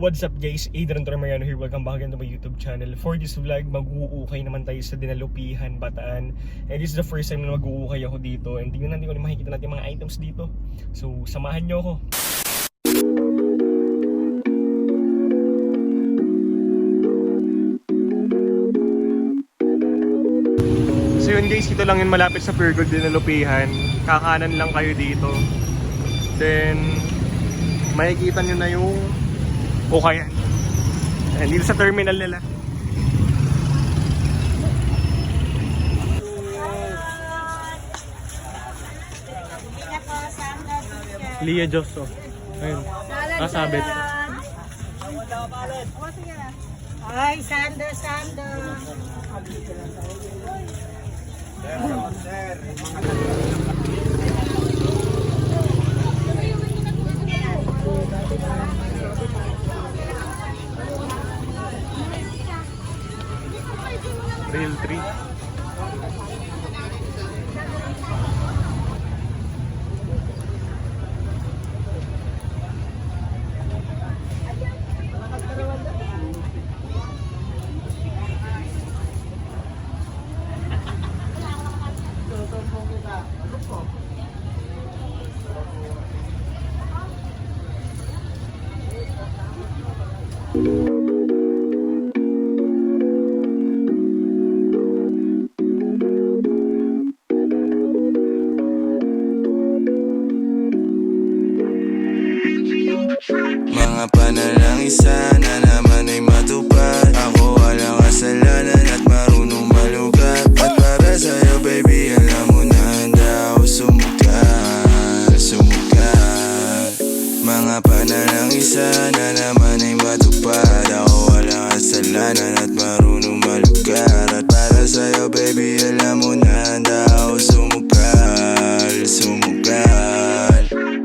What's up guys, Adrian Tormariano here, welcome back again to my YouTube channel. For this vlog, mag-uukay naman tayo sa Dinalupihan, Bataan. And this is the first time na mag-uukay ako dito. And tingnan natin kung makikita natin mga items dito. So, samahan nyo ako. So yun guys, ito lang yun malapit sa Pure Gold Dinalupihan. Kakanan lang kayo dito. Then, makikita nyo na yung ukayan. And dito sa terminal nila. Lia Josso. Ayun. Sabit. Ay, Sander. Real 3. Mga panalangin sana naman ay matupad. Ako walang kasalanan at marunong malugat. At para sa'yo baby, alam mo na handa ako sumukat. Mga panalangin sana naman ay matupad. Ako walang kasalanan at marunong malugat. At para sa'yo baby, alam mo na handa ako sumukat.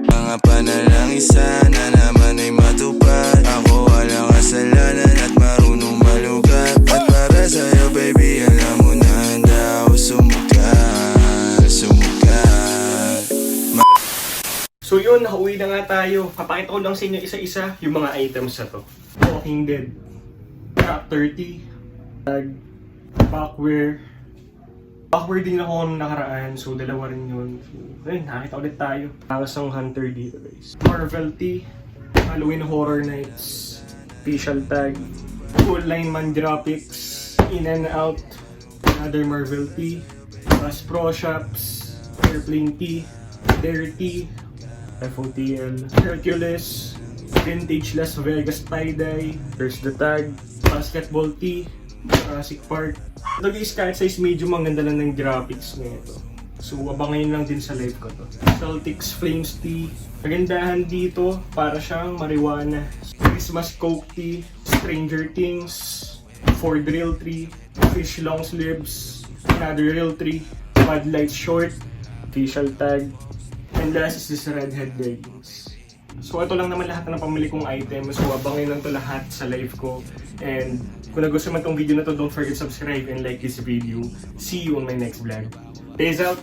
Mga panalangin sana naman ay matupad. Ako walang kasalanan at marunong malugat. At para sa'yo baby, alam mo na handa ako sumukat. So yun, nakauwi na nga tayo. Papakita ko lang sa inyo isa-isa yung mga items na to. Walking Dead, Top 30, Tag, Backware. Backware din ako nung nakaraan, so dalawa rin yun. So, ayun, nakita ulit tayo. Takas ng Hunter dito guys. Marvel T, Halloween Horror Nights, Official Tag, Full Line Mandrapix, In and Out, another Marvel T, Bass Pro Shops, Airplane T, Dare T, FOTL, Hercules, Vintage Las Vegas Tie-Dye, There's the Tag, Basketball T, Jurassic Park. Ito guys, kahit size medium, ang ganda lang ng graphics nito. So abangan lang din sa live ko to. Celtics Flames T. Kagandahan dito, para siyang marijuana. Christmas Coke T, Stranger Things, Ford Real 3, Fish Long Sleeves, another Real 3, Bud Light Short, Official Tag, and last is this Redhead Leggings. So ito lang naman lahat ng pamili kong item. So abangan lang to lahat sa live ko. And kung nagustuhan man tong video na to, don't forget to subscribe and like this video. See you on my next vlog. Peace out!